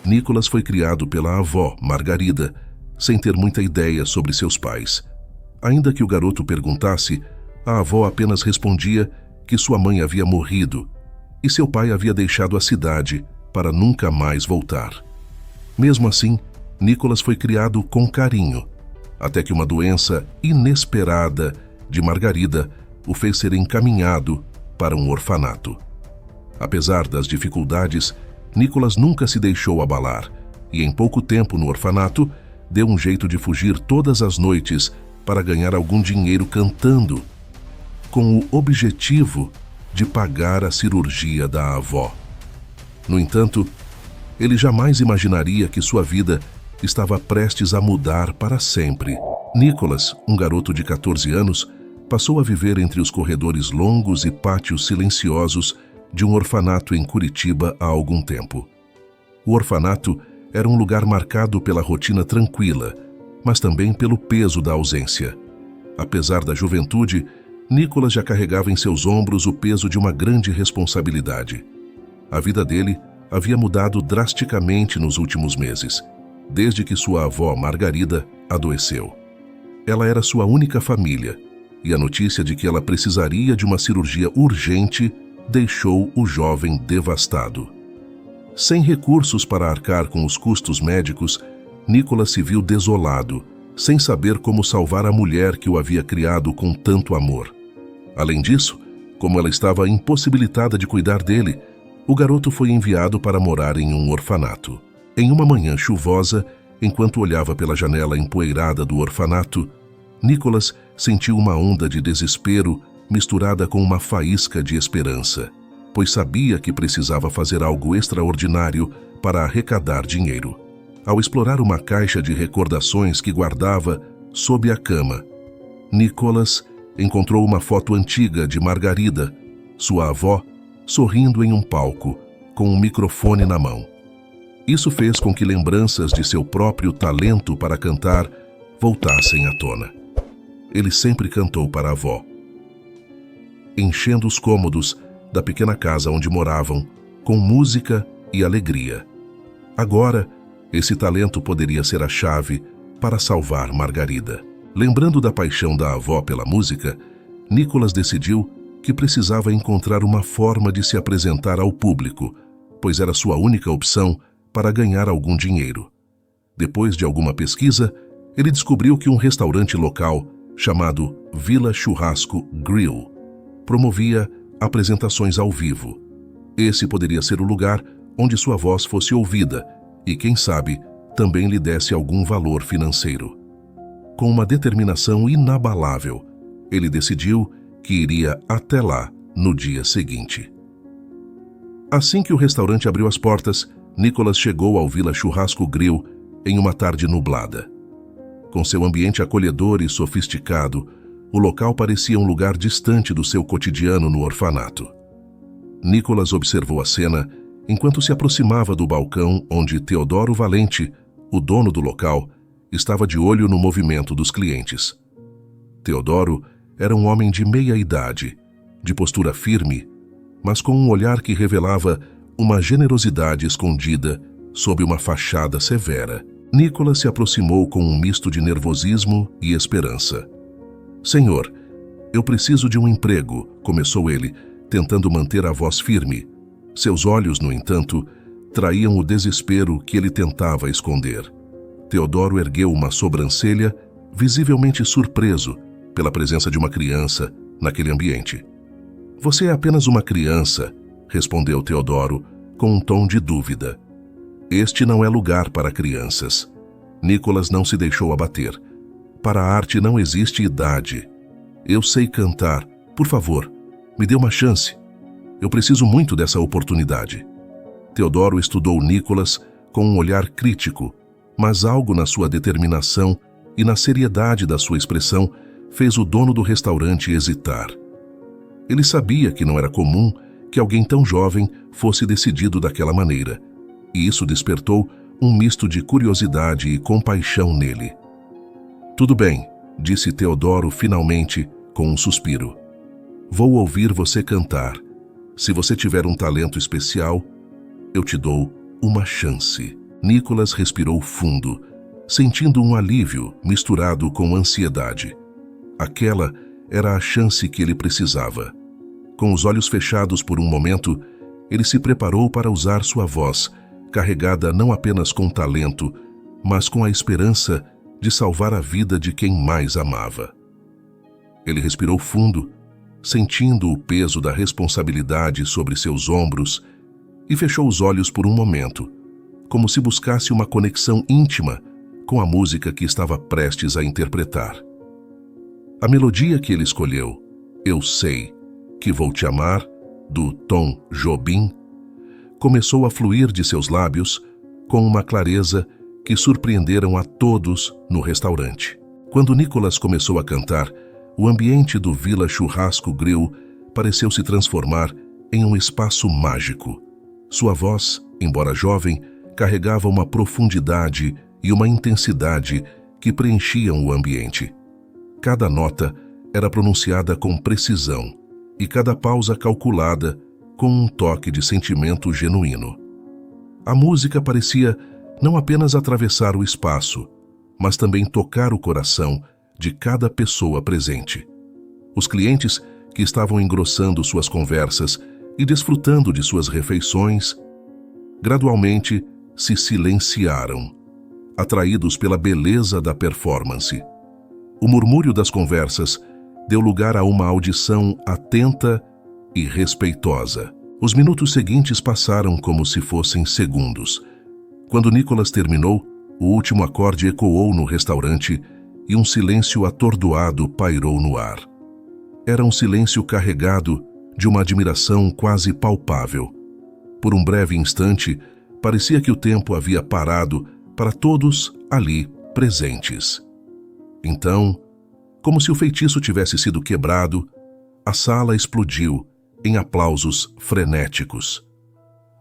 Nicholas foi criado pela avó, Margarida, sem ter muita ideia sobre seus pais. Ainda que o garoto perguntasse, a avó apenas respondia que sua mãe havia morrido e seu pai havia deixado a cidade para nunca mais voltar. Mesmo assim, Nicholas foi criado com carinho, até que uma doença inesperada de Margarida o fez ser encaminhado para um orfanato. Apesar das dificuldades, Nicholas nunca se deixou abalar e em pouco tempo no orfanato deu um jeito de fugir todas as noites para ganhar algum dinheiro cantando, com o objetivo de pagar a cirurgia da avó. No entanto, ele jamais imaginaria que sua vida estava prestes a mudar para sempre. Nicholas, um garoto de 14 anos, passou a viver entre os corredores longos e pátios silenciosos de um orfanato em Curitiba há algum tempo. O orfanato era um lugar marcado pela rotina tranquila, mas também pelo peso da ausência. Apesar da juventude, Nicholas já carregava em seus ombros o peso de uma grande responsabilidade. A vida dele havia mudado drasticamente nos últimos meses, desde que sua avó Margarida adoeceu. Ela era sua única família, e a notícia de que ela precisaria de uma cirurgia urgente deixou o jovem devastado. Sem recursos para arcar com os custos médicos, Nicholas se viu desolado, sem saber como salvar a mulher que o havia criado com tanto amor. Além disso, como ela estava impossibilitada de cuidar dele, o garoto foi enviado para morar em um orfanato. Em uma manhã chuvosa, enquanto olhava pela janela empoeirada do orfanato, Nicholas sentiu uma onda de desespero misturada com uma faísca de esperança, pois sabia que precisava fazer algo extraordinário para arrecadar dinheiro. Ao explorar uma caixa de recordações que guardava sob a cama, Nicholas encontrou uma foto antiga de Margarida, sua avó, sorrindo em um palco, com um microfone na mão. Isso fez com que lembranças de seu próprio talento para cantar voltassem à tona. Ele sempre cantou para a avó, enchendo os cômodos da pequena casa onde moravam com música e alegria. Agora, esse talento poderia ser a chave para salvar Margarida. Lembrando da paixão da avó pela música, Nicholas decidiu que precisava encontrar uma forma de se apresentar ao público, pois era sua única opção para ganhar algum dinheiro. Depois de alguma pesquisa, ele descobriu que um restaurante local chamado Vila Churrasco Grill promovia apresentações ao vivo. Esse poderia ser o lugar onde sua voz fosse ouvida e, quem sabe, também lhe desse algum valor financeiro. Com uma determinação inabalável, ele decidiu que iria até lá no dia seguinte. Assim que o restaurante abriu as portas, Nicholas chegou ao Vila Churrasco Grill em uma tarde nublada. Com seu ambiente acolhedor e sofisticado, o local parecia um lugar distante do seu cotidiano no orfanato. Nicholas observou a cena enquanto se aproximava do balcão onde Teodoro Valente, o dono do local, estava de olho no movimento dos clientes. Teodoro era um homem de meia idade, de postura firme, mas com um olhar que revelava uma generosidade escondida sob uma fachada severa. Nicholas se aproximou com um misto de nervosismo e esperança. "Senhor, eu preciso de um emprego", começou ele, tentando manter a voz firme. Seus olhos, no entanto, traíam o desespero que ele tentava esconder. Teodoro ergueu uma sobrancelha, visivelmente surpreso pela presença de uma criança naquele ambiente. "Você é apenas uma criança", respondeu Teodoro, com um tom de dúvida. "Este não é lugar para crianças." Nicholas não se deixou abater. "Para a arte não existe idade. Eu sei cantar. Por favor, me dê uma chance. Eu preciso muito dessa oportunidade." Teodoro estudou Nicholas com um olhar crítico, mas algo na sua determinação e na seriedade da sua expressão fez o dono do restaurante hesitar. Ele sabia que não era comum que alguém tão jovem fosse decidido daquela maneira, e isso despertou um misto de curiosidade e compaixão nele. "Tudo bem", disse Teodoro finalmente com um suspiro. "Vou ouvir você cantar. Se você tiver um talento especial, eu te dou uma chance." Nicholas respirou fundo, sentindo um alívio misturado com ansiedade. Aquela era a chance que ele precisava. Com os olhos fechados por um momento, ele se preparou para usar sua voz, carregada não apenas com talento, mas com a esperança de salvar a vida de quem mais amava. Ele respirou fundo, sentindo o peso da responsabilidade sobre seus ombros, e fechou os olhos por um momento, como se buscasse uma conexão íntima com a música que estava prestes a interpretar. A melodia que ele escolheu, Eu Sei Que Vou Te Amar, do Tom Jobim, começou a fluir de seus lábios com uma clareza que surpreenderam a todos no restaurante. Quando Nicholas começou a cantar, o ambiente do Villa Churrasco Grill pareceu se transformar em um espaço mágico. Sua voz, embora jovem, carregava uma profundidade e uma intensidade que preenchiam o ambiente. Cada nota era pronunciada com precisão e cada pausa calculada com um toque de sentimento genuíno. A música parecia não apenas atravessar o espaço, mas também tocar o coração de cada pessoa presente. Os clientes que estavam engrossando suas conversas e desfrutando de suas refeições, gradualmente se silenciaram, atraídos pela beleza da performance. O murmúrio das conversas deu lugar a uma audição atenta e respeitosa. Os minutos seguintes passaram como se fossem segundos. Quando Nicholas terminou, o último acorde ecoou no restaurante e um silêncio atordoado pairou no ar. Era um silêncio carregado de uma admiração quase palpável. Por um breve instante, parecia que o tempo havia parado para todos ali presentes. Então, como se o feitiço tivesse sido quebrado, a sala explodiu em aplausos frenéticos.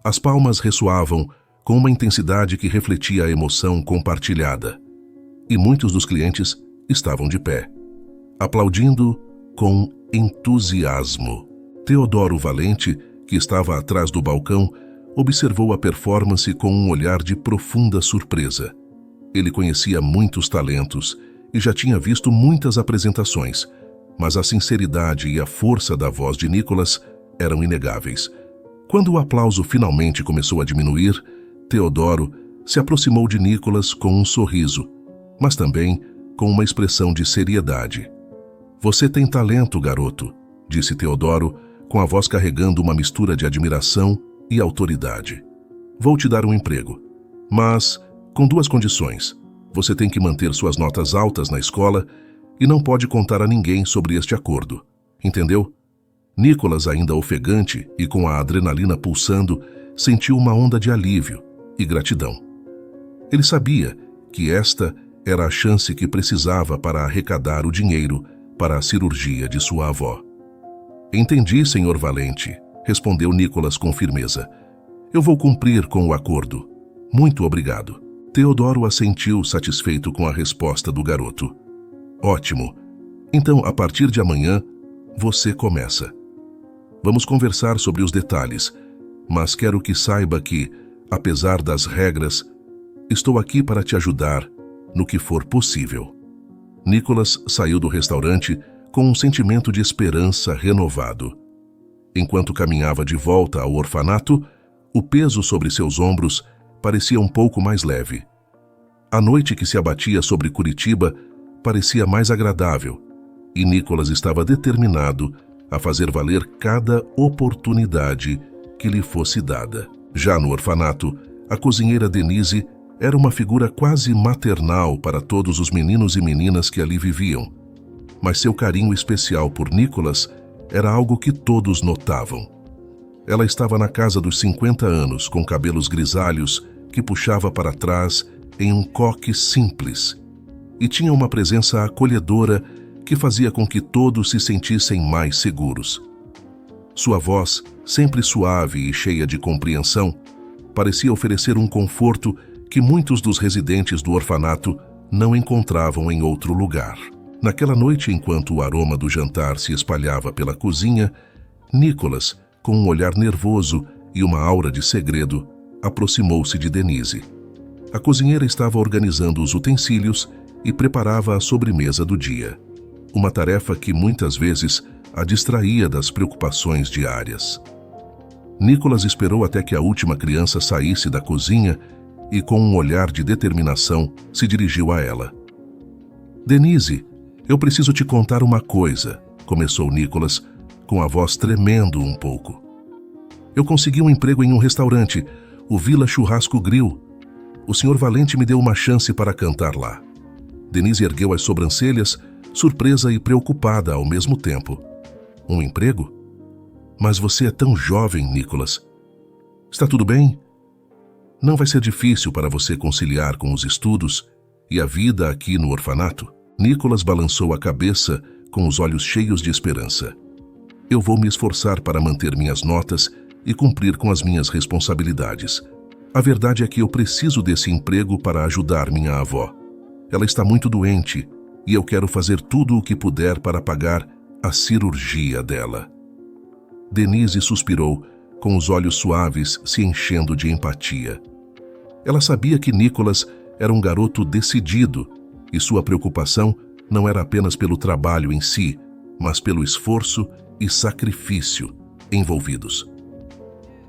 As palmas ressoavam com uma intensidade que refletia a emoção compartilhada, e muitos dos clientes estavam de pé, aplaudindo com entusiasmo. Teodoro Valente, que estava atrás do balcão, observou a performance com um olhar de profunda surpresa. Ele conhecia muitos talentos e já tinha visto muitas apresentações, mas a sinceridade e a força da voz de Nicholas eram inegáveis. Quando o aplauso finalmente começou a diminuir, Teodoro se aproximou de Nicholas com um sorriso, mas também com uma expressão de seriedade. "Você tem talento, garoto", disse Teodoro, com a voz carregando uma mistura de admiração e autoridade. "Vou te dar um emprego, mas com duas condições. Você tem que manter suas notas altas na escola e não pode contar a ninguém sobre este acordo. Entendeu?" Nicholas, ainda ofegante e com a adrenalina pulsando, sentiu uma onda de alívio e gratidão. Ele sabia que esta era a chance que precisava para arrecadar o dinheiro para a cirurgia de sua avó. "Entendi, senhor Valente", respondeu Nicholas com firmeza. "Eu vou cumprir com o acordo. Muito obrigado." Teodoro assentiu, satisfeito com a resposta do garoto. "Ótimo. Então, a partir de amanhã, você começa. Vamos conversar sobre os detalhes, mas quero que saiba que, apesar das regras, estou aqui para te ajudar no que for possível." Nicholas saiu do restaurante com um sentimento de esperança renovado. Enquanto caminhava de volta ao orfanato, o peso sobre seus ombros parecia um pouco mais leve. A noite que se abatia sobre Curitiba parecia mais agradável, e Nicholas estava determinado a fazer valer cada oportunidade que lhe fosse dada. Já no orfanato, a cozinheira Denise era uma figura quase maternal para todos os meninos e meninas que ali viviam, mas seu carinho especial por Nicholas era algo que todos notavam. Ela estava na casa dos 50 anos, com cabelos grisalhos que puxava para trás em um coque simples, e tinha uma presença acolhedora que fazia com que todos se sentissem mais seguros. Sua voz, sempre suave e cheia de compreensão, parecia oferecer um conforto que muitos dos residentes do orfanato não encontravam em outro lugar. Naquela noite, enquanto o aroma do jantar se espalhava pela cozinha, Nicholas, com um olhar nervoso e uma aura de segredo, aproximou-se de Denise. A cozinheira estava organizando os utensílios e preparava a sobremesa do dia, uma tarefa que muitas vezes a distraía das preocupações diárias. Nicholas esperou até que a última criança saísse da cozinha e, com um olhar de determinação, se dirigiu a ela. Denise, eu preciso te contar uma coisa, começou Nicholas, com a voz tremendo um pouco. Eu consegui um emprego em um restaurante, o Villa Churrasco Grill. O Sr. Valente me deu uma chance para cantar lá. Denise ergueu as sobrancelhas, surpresa e preocupada ao mesmo tempo. Um emprego? Mas você é tão jovem, Nicholas. Está tudo bem? Não vai ser difícil para você conciliar com os estudos e a vida aqui no orfanato? Nicholas balançou a cabeça com os olhos cheios de esperança. Eu vou me esforçar para manter minhas notas e cumprir com as minhas responsabilidades. A verdade é que eu preciso desse emprego para ajudar minha avó. Ela está muito doente e eu quero fazer tudo o que puder para pagar a cirurgia dela. Denise suspirou, com os olhos suaves se enchendo de empatia. Ela sabia que Nicholas era um garoto decidido e sua preocupação não era apenas pelo trabalho em si, mas pelo esforço e sacrifício envolvidos.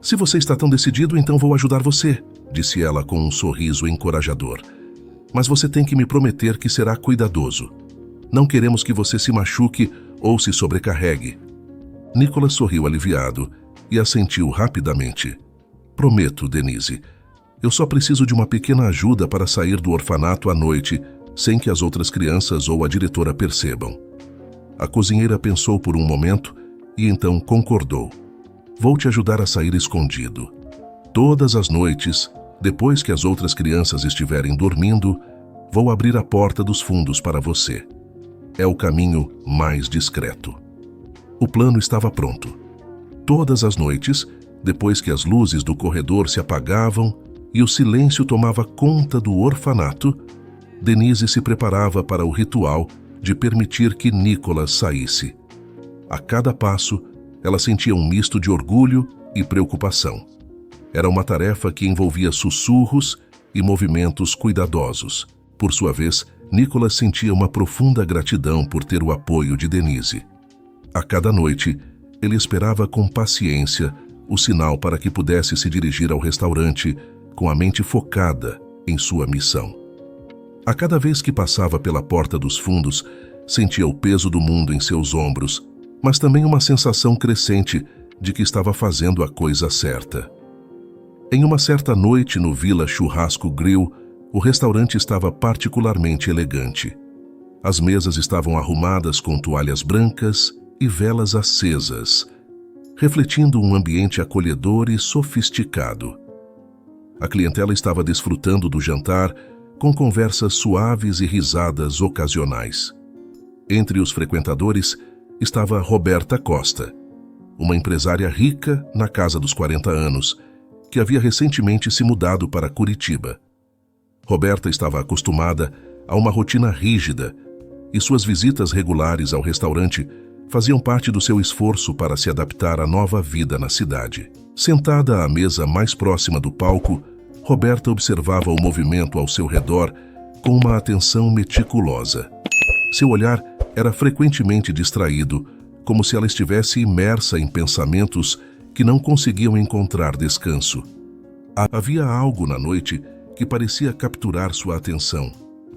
Se você está tão decidido, então vou ajudar você, disse ela com um sorriso encorajador. Mas você tem que me prometer que será cuidadoso. Não queremos que você se machuque ou se sobrecarregue. Nicholas sorriu aliviado e assentiu rapidamente. Prometo, Denise. Eu só preciso de uma pequena ajuda para sair do orfanato à noite, sem que as outras crianças ou a diretora percebam. A cozinheira pensou por um momento e então concordou. Vou te ajudar a sair escondido. Todas as noites, depois que as outras crianças estiverem dormindo, vou abrir a porta dos fundos para você. É o caminho mais discreto. O plano estava pronto. Todas as noites, depois que as luzes do corredor se apagavam e o silêncio tomava conta do orfanato, Denise se preparava para o ritual de permitir que Nicholas saísse. A cada passo, ela sentia um misto de orgulho e preocupação. Era uma tarefa que envolvia sussurros e movimentos cuidadosos. Por sua vez, Nicholas sentia uma profunda gratidão por ter o apoio de Denise. A cada noite, ele esperava com paciência o sinal para que pudesse se dirigir ao restaurante com a mente focada em sua missão. A cada vez que passava pela porta dos fundos, sentia o peso do mundo em seus ombros, mas também uma sensação crescente de que estava fazendo a coisa certa. Em uma certa noite no Villa Churrasco Grill, o restaurante estava particularmente elegante. As mesas estavam arrumadas com toalhas brancas e velas acesas, refletindo um ambiente acolhedor e sofisticado. A clientela estava desfrutando do jantar com conversas suaves e risadas ocasionais. Entre os frequentadores estava Roberta Costa, uma empresária rica na casa dos 40 anos, que havia recentemente se mudado para Curitiba. Roberta estava acostumada a uma rotina rígida e suas visitas regulares ao restaurante faziam parte do seu esforço para se adaptar à nova vida na cidade. Sentada à mesa mais próxima do palco, Roberta observava o movimento ao seu redor com uma atenção meticulosa. Seu olhar era frequentemente distraído, como se ela estivesse imersa em pensamentos que não conseguiam encontrar descanso. Havia algo na noite que parecia capturar sua atenção,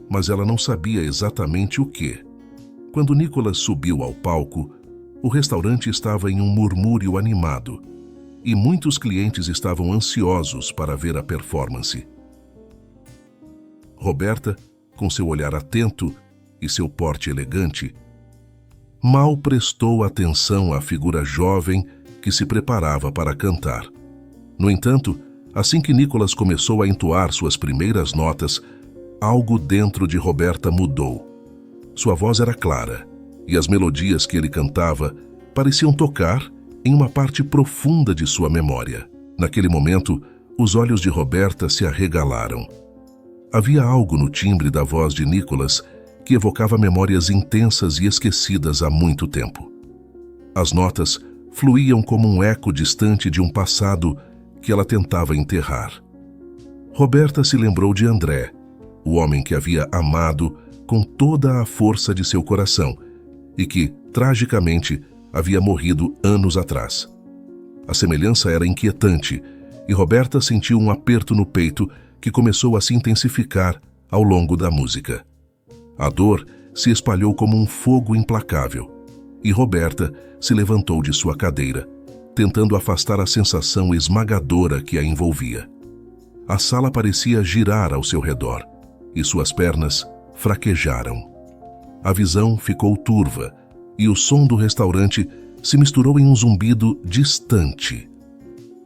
mas ela não sabia exatamente o que. Quando Nicholas subiu ao palco, o restaurante estava em um murmúrio animado e muitos clientes estavam ansiosos para ver a performance. Roberta, com seu olhar atento e seu porte elegante, mal prestou atenção à figura jovem que se preparava para cantar. No entanto, assim que Nicholas começou a entoar suas primeiras notas, algo dentro de Roberta mudou. Sua voz era clara, e as melodias que ele cantava pareciam tocar em uma parte profunda de sua memória. Naquele momento, os olhos de Roberta se arregalaram. Havia algo no timbre da voz de Nicholas que evocava memórias intensas e esquecidas há muito tempo. As notas fluíam como um eco distante de um passado que ela tentava enterrar. Roberta se lembrou de André, o homem que havia amado com toda a força de seu coração e que, tragicamente, havia morrido anos atrás. A semelhança era inquietante e Roberta sentiu um aperto no peito que começou a se intensificar ao longo da música. A dor se espalhou como um fogo implacável e Roberta se levantou de sua cadeira, tentando afastar a sensação esmagadora que a envolvia. A sala parecia girar ao seu redor e suas pernas fraquejaram. A visão ficou turva e o som do restaurante se misturou em um zumbido distante.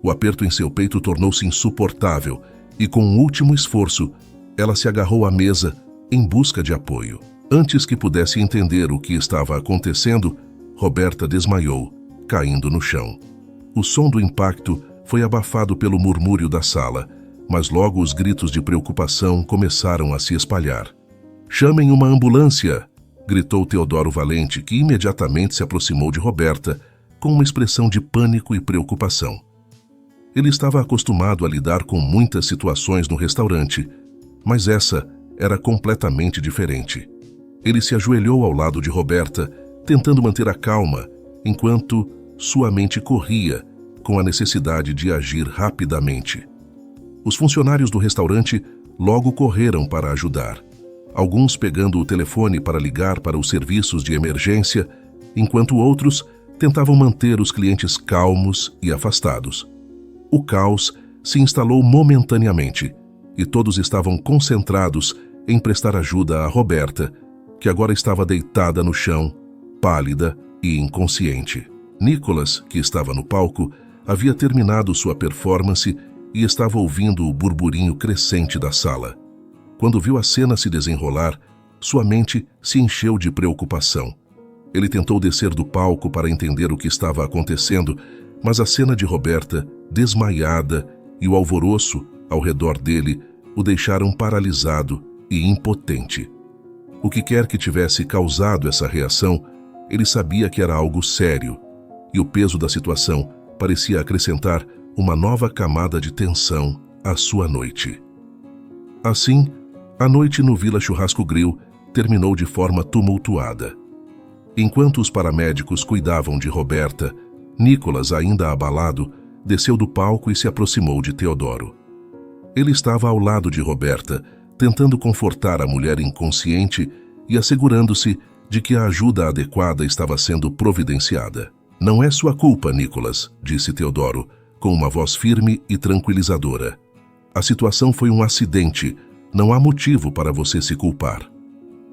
O aperto em seu peito tornou-se insuportável e, com um último esforço, ela se agarrou à mesa em busca de apoio. Antes que pudesse entender o que estava acontecendo, Roberta desmaiou, caindo no chão. O som do impacto foi abafado pelo murmúrio da sala, mas logo os gritos de preocupação começaram a se espalhar. "Chamem uma ambulância!" gritou Teodoro Valente, que imediatamente se aproximou de Roberta, com uma expressão de pânico e preocupação. Ele estava acostumado a lidar com muitas situações no restaurante, mas essa era completamente diferente. Ele se ajoelhou ao lado de Roberta, tentando manter a calma, enquanto sua mente corria com a necessidade de agir rapidamente. Os funcionários do restaurante logo correram para ajudar, alguns pegando o telefone para ligar para os serviços de emergência, enquanto outros tentavam manter os clientes calmos e afastados. O caos se instalou momentaneamente e todos estavam concentrados em prestar ajuda a Roberta, que agora estava deitada no chão, pálida e inconsciente. Nicholas, que estava no palco, havia terminado sua performance e estava ouvindo o burburinho crescente da sala. Quando viu a cena se desenrolar, sua mente se encheu de preocupação. Ele tentou descer do palco para entender o que estava acontecendo, mas a cena de Roberta, desmaiada, e o alvoroço ao redor dele o deixaram paralisado e impotente. O que quer que tivesse causado essa reação, ele sabia que era algo sério, e o peso da situação parecia acrescentar uma nova camada de tensão à sua noite. Assim, a noite no Vila Churrasco Grill terminou de forma tumultuada. Enquanto os paramédicos cuidavam de Roberta, Nicholas, ainda abalado, desceu do palco e se aproximou de Teodoro. Ele estava ao lado de Roberta, tentando confortar a mulher inconsciente e assegurando-se de que a ajuda adequada estava sendo providenciada. "Não é sua culpa, Nicholas", disse Teodoro, com uma voz firme e tranquilizadora. "A situação foi um acidente, não há motivo para você se culpar."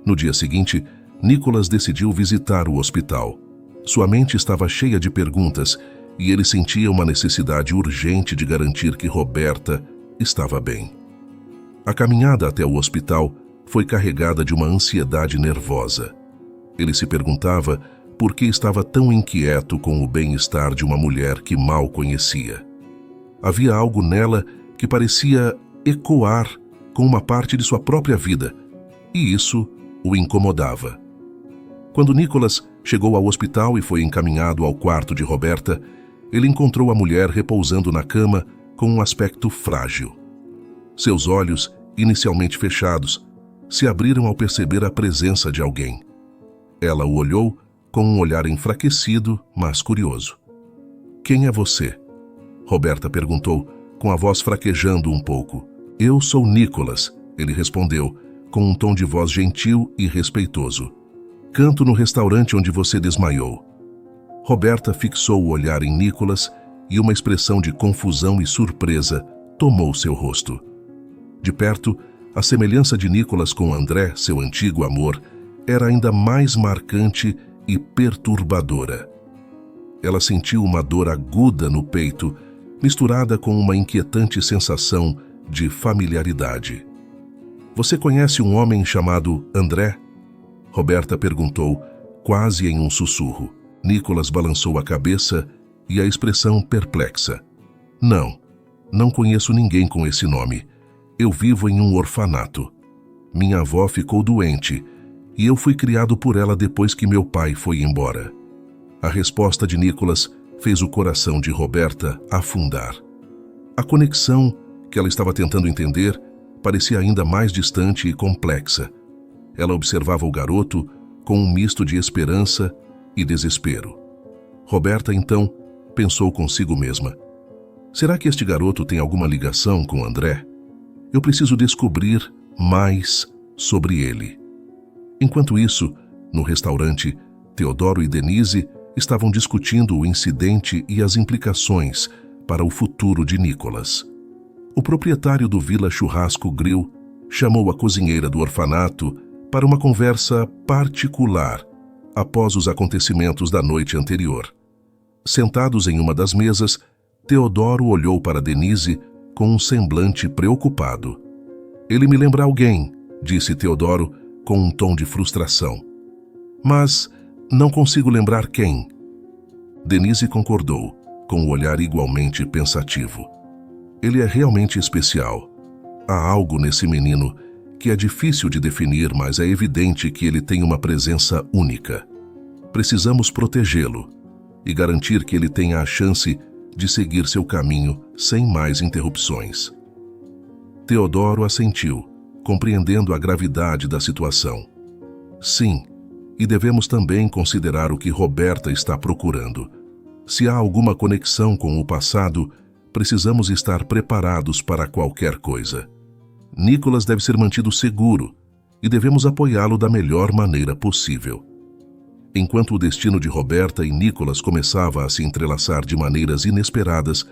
No dia seguinte, Nicholas decidiu visitar o hospital. Sua mente estava cheia de perguntas e ele sentia uma necessidade urgente de garantir que Roberta estava bem. A caminhada até o hospital foi carregada de uma ansiedade nervosa. Ele se perguntava por que estava tão inquieto com o bem-estar de uma mulher que mal conhecia. Havia algo nela que parecia ecoar com uma parte de sua própria vida, e isso o incomodava. Quando Nicholas chegou ao hospital e foi encaminhado ao quarto de Roberta, ele encontrou a mulher repousando na cama com um aspecto frágil. Seus olhos, inicialmente fechados, se abriram ao perceber a presença de alguém. Ela o olhou com um olhar enfraquecido, mas curioso. "Quem é você?" Roberta perguntou, com a voz fraquejando um pouco. "Eu sou Nicholas", ele respondeu, com um tom de voz gentil e respeitoso. "Canto no restaurante onde você desmaiou." Roberta fixou o olhar em Nicholas e uma expressão de confusão e surpresa tomou seu rosto. De perto, a semelhança de Nicholas com André, seu antigo amor, era ainda mais marcante e perturbadora. Ela sentiu uma dor aguda no peito, misturada com uma inquietante sensação de familiaridade. "Você conhece um homem chamado André?" Roberta perguntou, quase em um sussurro. Nicholas balançou a cabeça e a expressão perplexa. Não conheço ninguém com esse nome. Eu vivo em um orfanato. Minha avó ficou doente e eu fui criado por ela depois que meu pai foi embora." A resposta de Nicholas fez o coração de Roberta afundar. A conexão que ela estava tentando entender, parecia ainda mais distante e complexa. Ela observava o garoto com um misto de esperança e desespero. Roberta, então, pensou consigo mesma: será que este garoto tem alguma ligação com André? Eu preciso descobrir mais sobre ele. Enquanto isso, no restaurante, Teodoro e Denise estavam discutindo o incidente e as implicações para o futuro de Nicolas. O proprietário do Vila Churrasco Grill chamou a cozinheira do orfanato para uma conversa particular após os acontecimentos da noite anterior. Sentados em uma das mesas, Teodoro olhou para Denise com um semblante preocupado. Ele me lembra alguém, disse Teodoro com um tom de frustração. Mas não consigo lembrar quem. Denise concordou, com o olhar igualmente pensativo. Ele é realmente especial. Há algo nesse menino que é difícil de definir, mas é evidente que ele tem uma presença única. Precisamos protegê-lo e garantir que ele tenha a chance de seguir seu caminho sem mais interrupções. Teodoro assentiu, compreendendo a gravidade da situação. Sim, e devemos também considerar o que Roberta está procurando. Se há alguma conexão com o passado, precisamos estar preparados para qualquer coisa. Nicolas deve ser mantido seguro e devemos apoiá-lo da melhor maneira possível. Enquanto o destino de Roberta e Nicolas começava a se entrelaçar de maneiras inesperadas,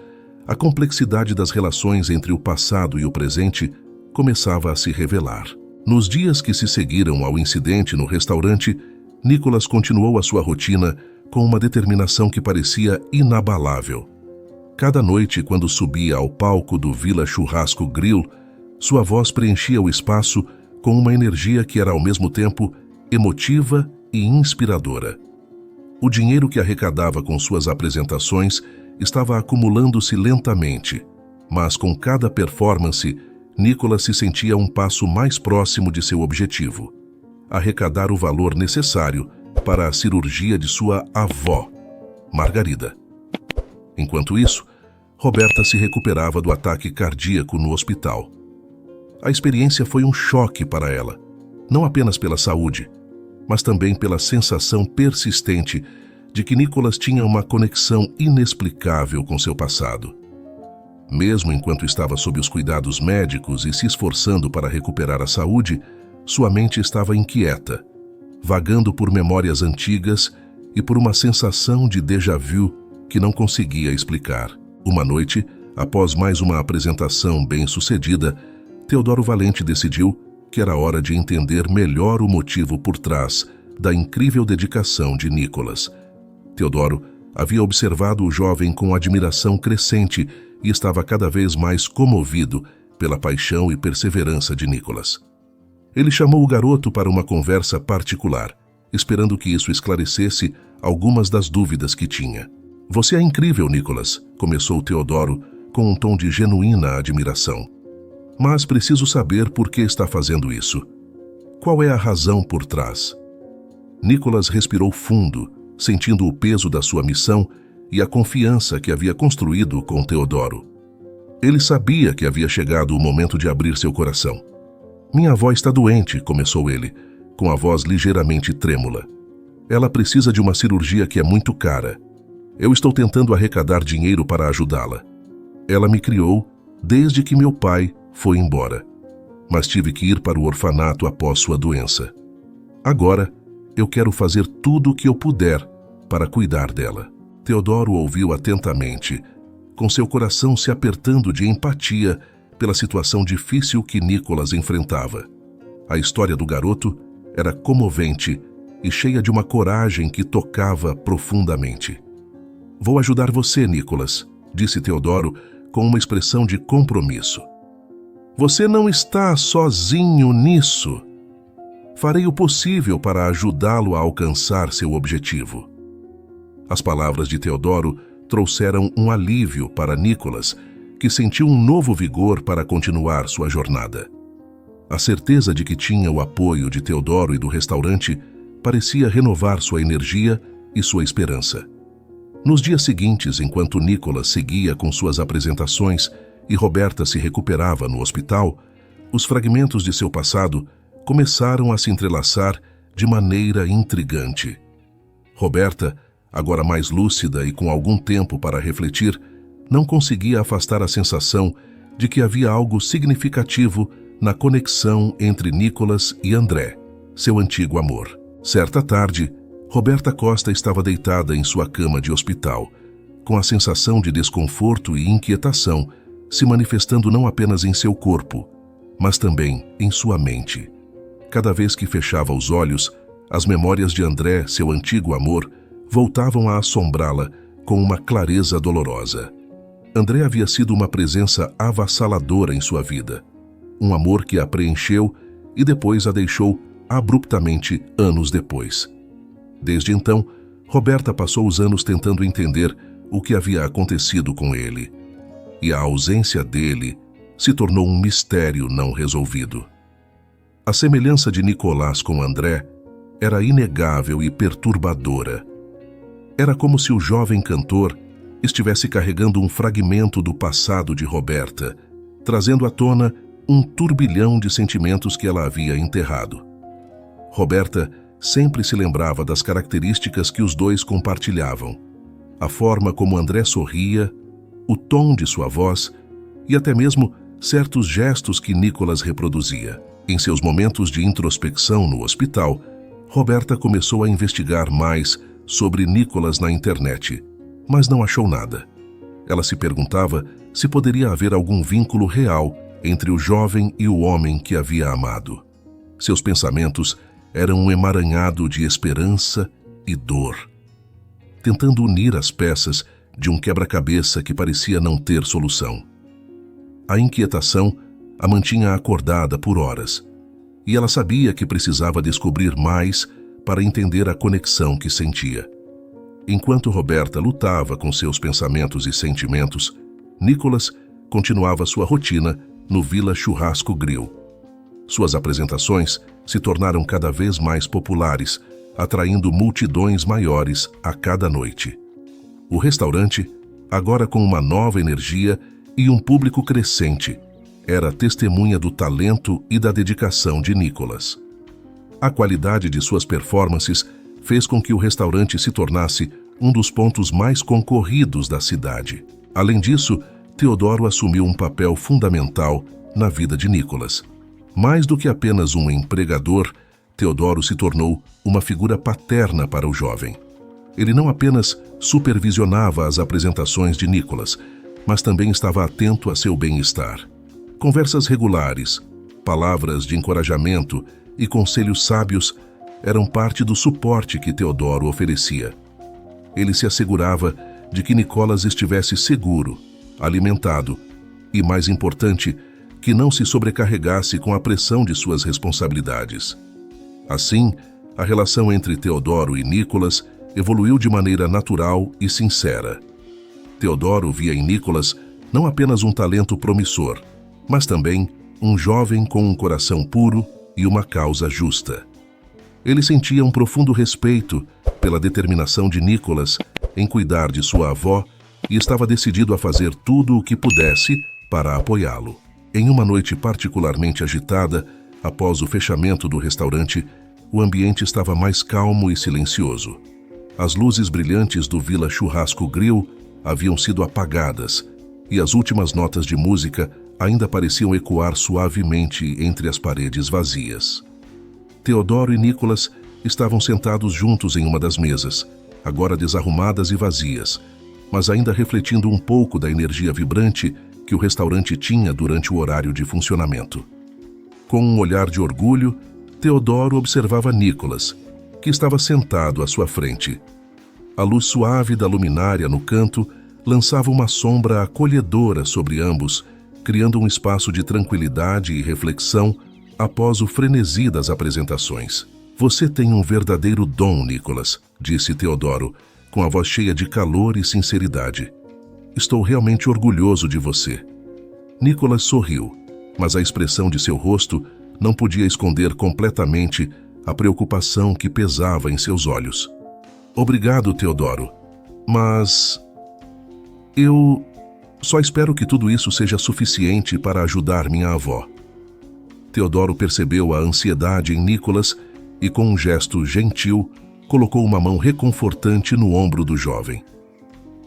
a complexidade das relações entre o passado e o presente começava a se revelar. Nos dias que se seguiram ao incidente no restaurante, Nicolas continuou a sua rotina com uma determinação que parecia inabalável. Cada noite, quando subia ao palco do Vila Churrasco Grill, sua voz preenchia o espaço com uma energia que era ao mesmo tempo emotiva e inspiradora. O dinheiro que arrecadava com suas apresentações estava acumulando-se lentamente, mas com cada performance, Nicolas se sentia um passo mais próximo de seu objetivo: arrecadar o valor necessário para a cirurgia de sua avó, Margarida. Enquanto isso, Roberta se recuperava do ataque cardíaco no hospital. A experiência foi um choque para ela, não apenas pela saúde, mas também pela sensação persistente de que Nicolas tinha uma conexão inexplicável com seu passado. Mesmo enquanto estava sob os cuidados médicos e se esforçando para recuperar a saúde, sua mente estava inquieta, vagando por memórias antigas e por uma sensação de déjà vu que não conseguia explicar. Uma noite, após mais uma apresentação bem-sucedida, Teodoro Valente decidiu que era hora de entender melhor o motivo por trás da incrível dedicação de Nicolas. Teodoro havia observado o jovem com admiração crescente e estava cada vez mais comovido pela paixão e perseverança de Nicolas. Ele chamou o garoto para uma conversa particular, esperando que isso esclarecesse algumas das dúvidas que tinha. "Você é incrível, Nicolas", começou Teodoro com um tom de genuína admiração. "Mas preciso saber por que está fazendo isso. Qual é a razão por trás?" Nicolas respirou fundo, sentindo o peso da sua missão e a confiança que havia construído com Teodoro. Ele sabia que havia chegado o momento de abrir seu coração. "Minha avó está doente", começou ele, com a voz ligeiramente trêmula. "Ela precisa de uma cirurgia que é muito cara. Eu estou tentando arrecadar dinheiro para ajudá-la. Ela me criou desde que meu pai foi embora, mas tive que ir para o orfanato após sua doença. Agora, eu quero fazer tudo o que eu puder para cuidar dela." Teodoro ouviu atentamente, com seu coração se apertando de empatia pela situação difícil que Nicolas enfrentava. A história do garoto era comovente e cheia de uma coragem que tocava profundamente. "Vou ajudar você, Nicolas", disse Teodoro com uma expressão de compromisso. "Você não está sozinho nisso. Farei o possível para ajudá-lo a alcançar seu objetivo." As palavras de Teodoro trouxeram um alívio para Nicolas, que sentiu um novo vigor para continuar sua jornada. A certeza de que tinha o apoio de Teodoro e do restaurante parecia renovar sua energia e sua esperança. Nos dias seguintes, enquanto Nicolas seguia com suas apresentações e Roberta se recuperava no hospital, os fragmentos de seu passado começaram a se entrelaçar de maneira intrigante. Roberta, agora mais lúcida e com algum tempo para refletir, não conseguia afastar a sensação de que havia algo significativo na conexão entre Nicholas e André, seu antigo amor. Certa tarde, Roberta Costa estava deitada em sua cama de hospital, com a sensação de desconforto e inquietação se manifestando não apenas em seu corpo, mas também em sua mente. Cada vez que fechava os olhos, as memórias de André, seu antigo amor, voltavam a assombrá-la com uma clareza dolorosa. André havia sido uma presença avassaladora em sua vida, um amor que a preencheu e depois a deixou abruptamente anos depois. Desde então, Roberta passou os anos tentando entender o que havia acontecido com ele, e a ausência dele se tornou um mistério não resolvido. A semelhança de Nicolás com André era inegável e perturbadora. Era como se o jovem cantor estivesse carregando um fragmento do passado de Roberta, trazendo à tona um turbilhão de sentimentos que ela havia enterrado. Roberta sempre se lembrava das características que os dois compartilhavam, a forma como André sorria, o tom de sua voz e até mesmo certos gestos que Nicholas reproduzia. Em seus momentos de introspecção no hospital, Roberta começou a investigar mais sobre Nicholas na internet, mas não achou nada. Ela se perguntava se poderia haver algum vínculo real entre o jovem e o homem que havia amado. Seus pensamentos eram um emaranhado de esperança e dor, tentando unir as peças de um quebra-cabeça que parecia não ter solução. A inquietação a mantinha acordada por horas, e ela sabia que precisava descobrir mais para entender a conexão que sentia. Enquanto Roberta lutava com seus pensamentos e sentimentos, Nicholas continuava sua rotina no Villa Churrasco Grill. Suas apresentações se tornaram cada vez mais populares, atraindo multidões maiores a cada noite. O restaurante, agora com uma nova energia e um público crescente, era testemunha do talento e da dedicação de Nicholas. A qualidade de suas performances fez com que o restaurante se tornasse um dos pontos mais concorridos da cidade. Além disso, Teodoro assumiu um papel fundamental na vida de Nicholas. Mais do que apenas um empregador, Teodoro se tornou uma figura paterna para o jovem. Ele não apenas supervisionava as apresentações de Nicholas, mas também estava atento a seu bem-estar. Conversas regulares, palavras de encorajamento e conselhos sábios eram parte do suporte que Teodoro oferecia. Ele se assegurava de que Nicholas estivesse seguro, alimentado e, mais importante, que não se sobrecarregasse com a pressão de suas responsabilidades. Assim, a relação entre Teodoro e Nicholas evoluiu de maneira natural e sincera. Teodoro via em Nicholas não apenas um talento promissor, mas também um jovem com um coração puro e uma causa justa. Ele sentia um profundo respeito pela determinação de Nicholas em cuidar de sua avó e estava decidido a fazer tudo o que pudesse para apoiá-lo. Em uma noite particularmente agitada, após o fechamento do restaurante, o ambiente estava mais calmo e silencioso. As luzes brilhantes do Villa Churrasco Grill haviam sido apagadas e as últimas notas de música ainda pareciam ecoar suavemente entre as paredes vazias. Teodoro e Nicholas estavam sentados juntos em uma das mesas, agora desarrumadas e vazias, mas ainda refletindo um pouco da energia vibrante que o restaurante tinha durante o horário de funcionamento. Com um olhar de orgulho, Teodoro observava Nicholas, que estava sentado à sua frente. A luz suave da luminária no canto lançava uma sombra acolhedora sobre ambos, criando um espaço de tranquilidade e reflexão após o frenesi das apresentações. "Você tem um verdadeiro dom, Nicholas", disse Teodoro, com a voz cheia de calor e sinceridade. "Estou realmente orgulhoso de você." Nicholas sorriu, mas a expressão de seu rosto não podia esconder completamente a preocupação que pesava em seus olhos. "Obrigado, Teodoro, mas... Só espero que tudo isso seja suficiente para ajudar minha avó. Teodoro percebeu a ansiedade em Nicholas e, com um gesto gentil, colocou uma mão reconfortante no ombro do jovem.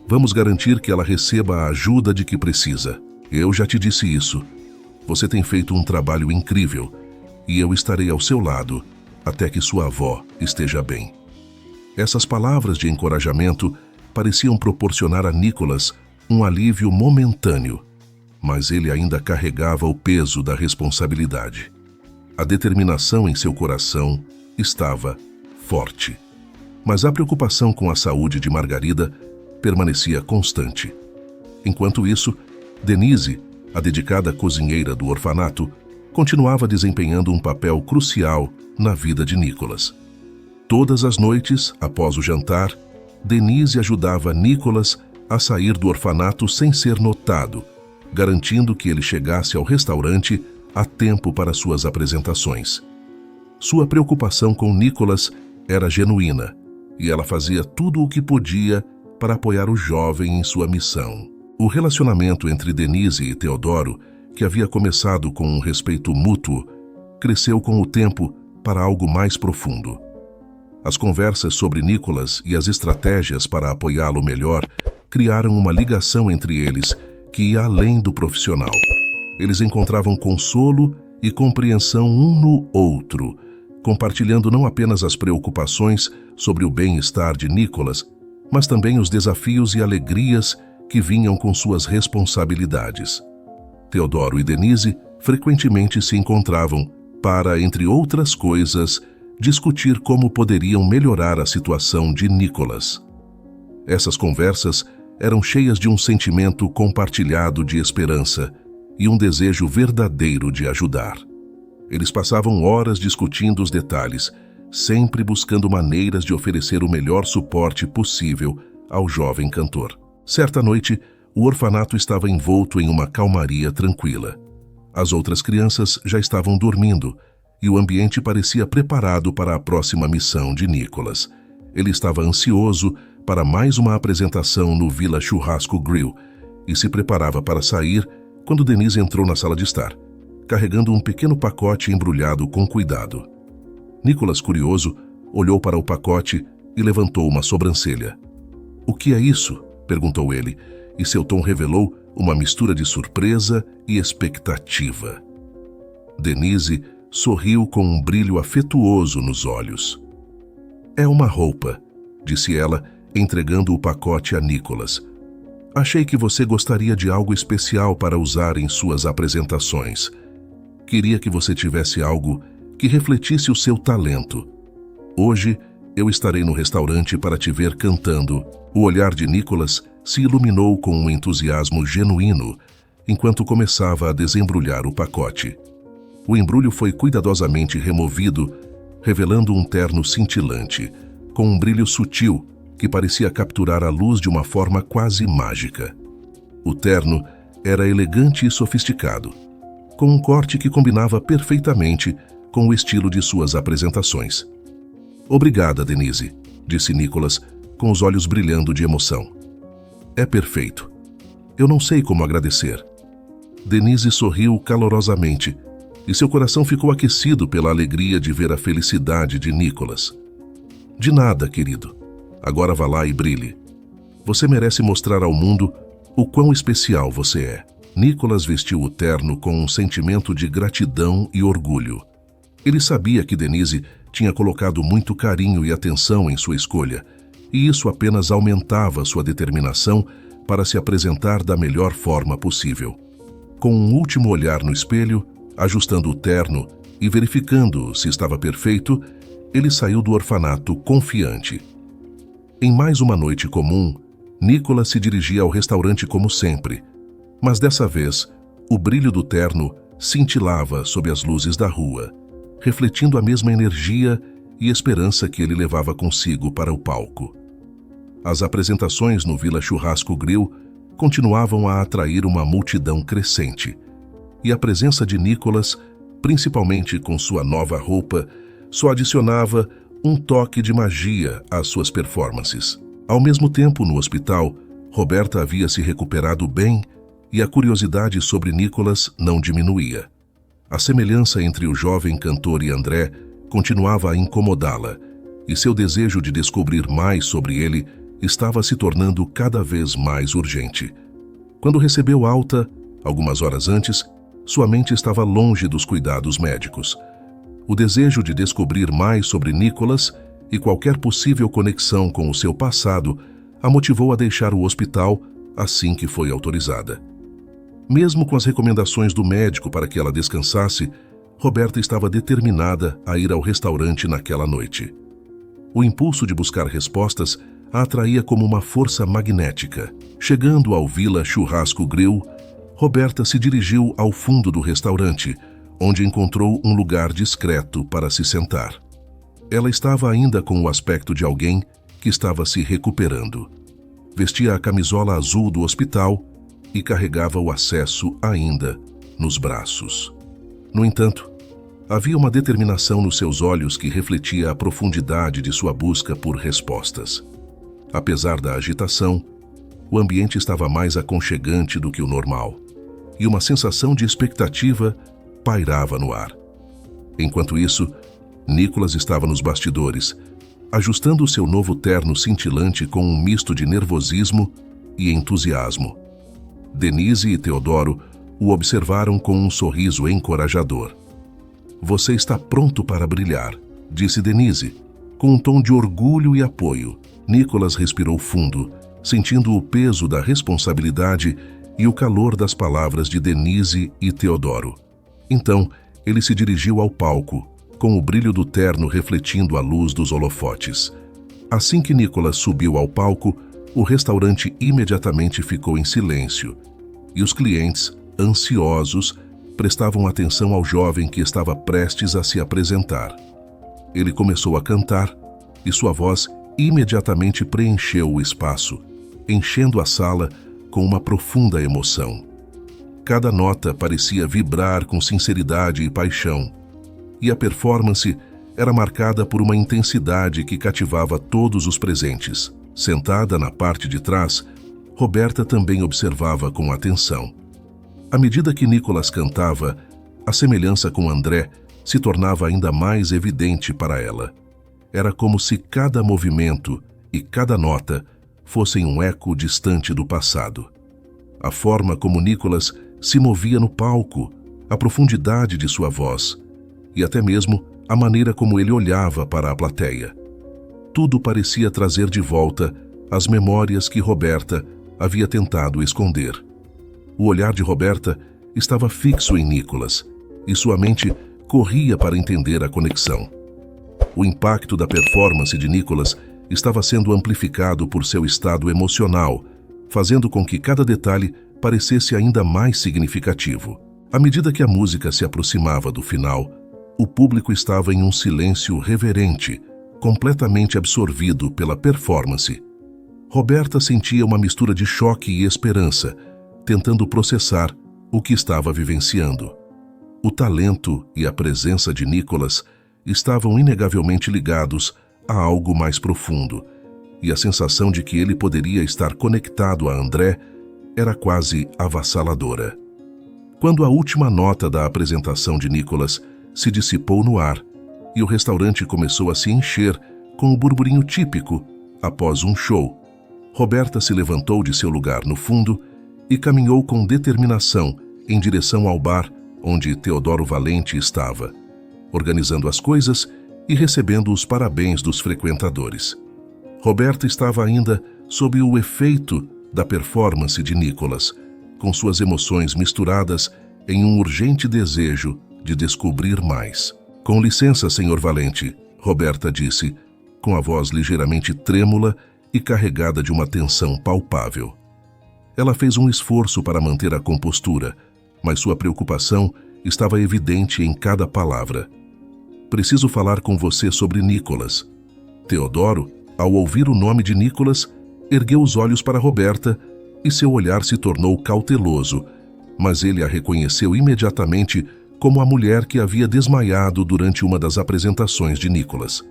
Vamos garantir que ela receba a ajuda de que precisa. Eu já te disse isso. Você tem feito um trabalho incrível e eu estarei ao seu lado até que sua avó esteja bem. Essas palavras de encorajamento pareciam proporcionar a Nicholas um alívio momentâneo, mas ele ainda carregava o peso da responsabilidade. A determinação em seu coração estava forte, mas a preocupação com a saúde de Margarida permanecia constante. Enquanto isso, Denise, a dedicada cozinheira do orfanato, continuava desempenhando um papel crucial na vida de Nicholas. Todas as noites, após o jantar, Denise ajudava Nicholas a sair do orfanato sem ser notado, garantindo que ele chegasse ao restaurante a tempo para suas apresentações. Sua preocupação com Nicholas era genuína, e ela fazia tudo o que podia para apoiar o jovem em sua missão. O relacionamento entre Denise e Teodoro, que havia começado com um respeito mútuo, cresceu com o tempo para algo mais profundo. As conversas sobre Nicholas e as estratégias para apoiá-lo melhor criaram uma ligação entre eles que ia além do profissional. Eles encontravam consolo e compreensão um no outro, compartilhando não apenas as preocupações sobre o bem-estar de Nicholas, mas também os desafios e alegrias que vinham com suas responsabilidades. Teodoro e Denise frequentemente se encontravam para, entre outras coisas, discutir como poderiam melhorar a situação de Nicholas. Essas conversas eram cheias de um sentimento compartilhado de esperança e um desejo verdadeiro de ajudar. Eles passavam horas discutindo os detalhes, sempre buscando maneiras de oferecer o melhor suporte possível ao jovem cantor. Certa noite, o orfanato estava envolto em uma calmaria tranquila. As outras crianças já estavam dormindo e o ambiente parecia preparado para a próxima missão de Nicholas. Ele estava ansioso para mais uma apresentação no Villa Churrasco Grill e se preparava para sair quando Denise entrou na sala de estar, carregando um pequeno pacote embrulhado com cuidado. Nicholas, curioso, olhou para o pacote e levantou uma sobrancelha. "O que é isso?" perguntou ele, e seu tom revelou uma mistura de surpresa e expectativa. Denise sorriu com um brilho afetuoso nos olhos. "É uma roupa", disse ela, entregando o pacote a Nicholas. "Achei que você gostaria de algo especial para usar em suas apresentações. Queria que você tivesse algo que refletisse o seu talento. Hoje, eu estarei no restaurante para te ver cantando." O olhar de Nicholas se iluminou com um entusiasmo genuíno enquanto começava a desembrulhar o pacote. O embrulho foi cuidadosamente removido, revelando um terno cintilante, com um brilho sutil que parecia capturar a luz de uma forma quase mágica. O terno era elegante e sofisticado, com um corte que combinava perfeitamente com o estilo de suas apresentações. "Obrigada, Denise", disse Nicholas, com os olhos brilhando de emoção. "É perfeito. Eu não sei como agradecer." Denise sorriu calorosamente e seu coração ficou aquecido pela alegria de ver a felicidade de Nicholas. "De nada, querido. Agora vá lá e brilhe. Você merece mostrar ao mundo o quão especial você é." Nicholas vestiu o terno com um sentimento de gratidão e orgulho. Ele sabia que Denise tinha colocado muito carinho e atenção em sua escolha, e isso apenas aumentava sua determinação para se apresentar da melhor forma possível. Com um último olhar no espelho, ajustando o terno e verificando se estava perfeito, ele saiu do orfanato confiante. Em mais uma noite comum, Nicholas se dirigia ao restaurante como sempre, mas dessa vez, o brilho do terno cintilava sob as luzes da rua, refletindo a mesma energia e esperança que ele levava consigo para o palco. As apresentações no Villa Churrasco Grill continuavam a atrair uma multidão crescente, e a presença de Nicholas, principalmente com sua nova roupa, só adicionava um toque de magia às suas performances. Ao mesmo tempo, no hospital, Roberta havia se recuperado bem e a curiosidade sobre Nicholas não diminuía. A semelhança entre o jovem cantor e André continuava a incomodá-la, e seu desejo de descobrir mais sobre ele estava se tornando cada vez mais urgente. Quando recebeu alta, algumas horas antes, sua mente estava longe dos cuidados médicos. O desejo de descobrir mais sobre Nicholas e qualquer possível conexão com o seu passado a motivou a deixar o hospital assim que foi autorizada. Mesmo com as recomendações do médico para que ela descansasse, Roberta estava determinada a ir ao restaurante naquela noite. O impulso de buscar respostas a atraía como uma força magnética. Chegando ao Villa Churrasco Grill, Roberta se dirigiu ao fundo do restaurante, onde encontrou um lugar discreto para se sentar. Ela estava ainda com o aspecto de alguém que estava se recuperando. Vestia a camisola azul do hospital e carregava o acesso ainda nos braços. No entanto, havia uma determinação nos seus olhos que refletia a profundidade de sua busca por respostas. Apesar da agitação, o ambiente estava mais aconchegante do que o normal, e uma sensação de expectativa pairava no ar. Enquanto isso, Nicholas estava nos bastidores, ajustando seu novo terno cintilante com um misto de nervosismo e entusiasmo. Denise e Teodoro o observaram com um sorriso encorajador. "Você está pronto para brilhar", disse Denise, com um tom de orgulho e apoio. Nicholas respirou fundo, sentindo o peso da responsabilidade e o calor das palavras de Denise e Teodoro. Então, ele se dirigiu ao palco, com o brilho do terno refletindo a luz dos holofotes. Assim que Nicholas subiu ao palco, o restaurante imediatamente ficou em silêncio, e os clientes, ansiosos, prestavam atenção ao jovem que estava prestes a se apresentar. Ele começou a cantar, e sua voz imediatamente preencheu o espaço, enchendo a sala com uma profunda emoção. Cada nota parecia vibrar com sinceridade e paixão, e a performance era marcada por uma intensidade que cativava todos os presentes. Sentada na parte de trás, Roberta também observava com atenção. À medida que Nicholas cantava, a semelhança com André se tornava ainda mais evidente para ela. Era como se cada movimento e cada nota fossem um eco distante do passado. A forma como Nicholas se movia no palco, a profundidade de sua voz e até mesmo a maneira como ele olhava para a plateia. Tudo parecia trazer de volta as memórias que Roberta havia tentado esconder. O olhar de Roberta estava fixo em Nicholas e sua mente corria para entender a conexão. O impacto da performance de Nicholas estava sendo amplificado por seu estado emocional, fazendo com que cada detalhe parecesse ainda mais significativo. À medida que a música se aproximava do final, o público estava em um silêncio reverente, completamente absorvido pela performance. Roberta sentia uma mistura de choque e esperança, tentando processar o que estava vivenciando. O talento e a presença de Nicholas estavam inegavelmente ligados a algo mais profundo, e a sensação de que ele poderia estar conectado a André era quase avassaladora. Quando a última nota da apresentação de Nicholas se dissipou no ar e o restaurante começou a se encher com o burburinho típico após um show, Roberta se levantou de seu lugar no fundo e caminhou com determinação em direção ao bar onde Teodoro Valente estava, organizando as coisas e recebendo os parabéns dos frequentadores. Roberta estava ainda sob o efeito da performance de Nicholas, com suas emoções misturadas em um urgente desejo de descobrir mais. "Com licença, senhor Valente", Roberta disse, com a voz ligeiramente trêmula e carregada de uma tensão palpável. Ela fez um esforço para manter a compostura, mas sua preocupação estava evidente em cada palavra. "Preciso falar com você sobre Nicholas." Teodoro, ao ouvir o nome de Nicholas, ergueu os olhos para Roberta e seu olhar se tornou cauteloso, mas ele a reconheceu imediatamente como a mulher que havia desmaiado durante uma das apresentações de Nicholas.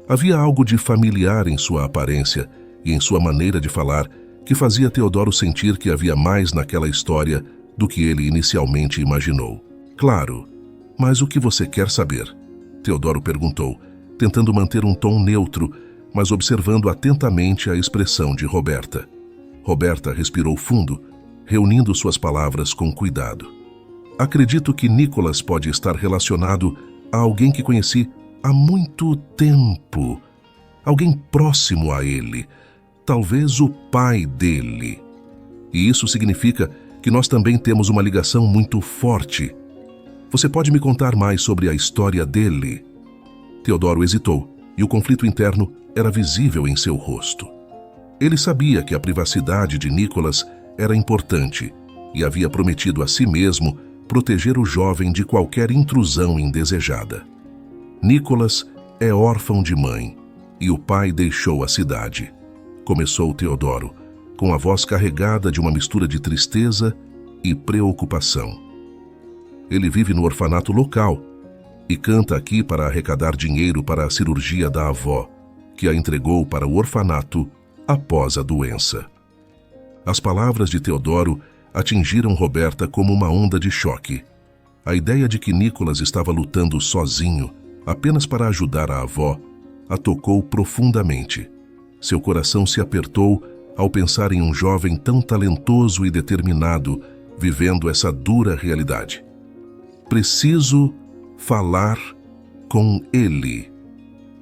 Havia algo de familiar em sua aparência e em sua maneira de falar que fazia Teodoro sentir que havia mais naquela história do que ele inicialmente imaginou. Claro, mas o que você quer saber? Teodoro perguntou, tentando manter um tom neutro, mas observando atentamente a expressão de Roberta. Roberta respirou fundo, reunindo suas palavras com cuidado. Acredito que Nicolas pode estar relacionado a alguém que conheci há muito tempo. Alguém próximo a ele. Talvez o pai dele. E isso significa que nós também temos uma ligação muito forte. Você pode me contar mais sobre a história dele? Teodoro hesitou, e o conflito interno era visível em seu rosto. Ele sabia que a privacidade de Nicolas era importante e havia prometido a si mesmo proteger o jovem de qualquer intrusão indesejada. Nicolas é órfão de mãe e o pai deixou a cidade. Começou Teodoro, com a voz carregada de uma mistura de tristeza e preocupação. Ele vive no orfanato local e canta aqui para arrecadar dinheiro para a cirurgia da avó, que a entregou para o orfanato após a doença. As palavras de Teodoro atingiram Roberta como uma onda de choque. A ideia de que Nicolas estava lutando sozinho, apenas para ajudar a avó, a tocou profundamente. Seu coração se apertou ao pensar em um jovem tão talentoso e determinado vivendo essa dura realidade. Preciso falar com ele.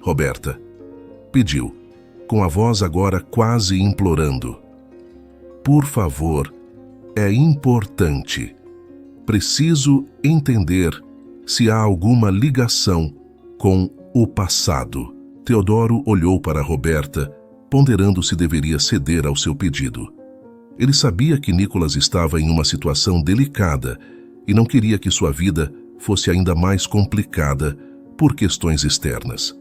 Roberta pediu, com a voz agora quase implorando. Por favor, é importante. Preciso entender se há alguma ligação com o passado. Teodoro olhou para Roberta, ponderando se deveria ceder ao seu pedido. Ele sabia que Nicolas estava em uma situação delicada e não queria que sua vida fosse ainda mais complicada por questões externas.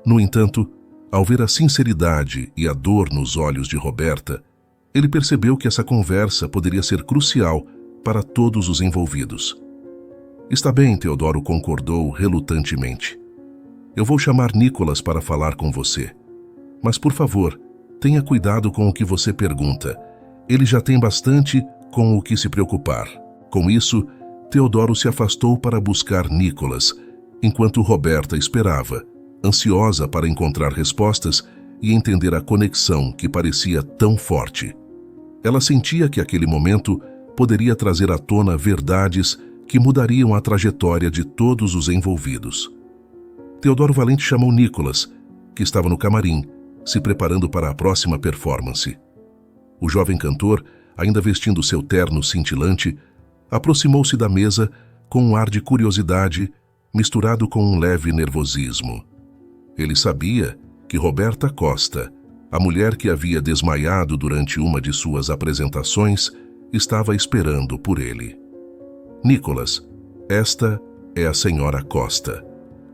No entanto, ao ver a sinceridade e a dor nos olhos de Roberta, ele percebeu que essa conversa poderia ser crucial para todos os envolvidos. Está bem, Teodoro concordou relutantemente. Eu vou chamar Nicolas para falar com você. Mas, por favor, tenha cuidado com o que você pergunta. Ele já tem bastante com o que se preocupar. Com isso, Teodoro se afastou para buscar Nicolas, enquanto Roberta esperava, ansiosa para encontrar respostas e entender a conexão que parecia tão forte. Ela sentia que aquele momento poderia trazer à tona verdades que mudariam a trajetória de todos os envolvidos. Teodoro Valente chamou Nicolas, que estava no camarim, se preparando para a próxima performance. O jovem cantor, ainda vestindo seu terno cintilante, aproximou-se da mesa com um ar de curiosidade misturado com um leve nervosismo. Ele sabia que Roberta Costa, a mulher que havia desmaiado durante uma de suas apresentações, estava esperando por ele. Nicolas, esta é a senhora Costa,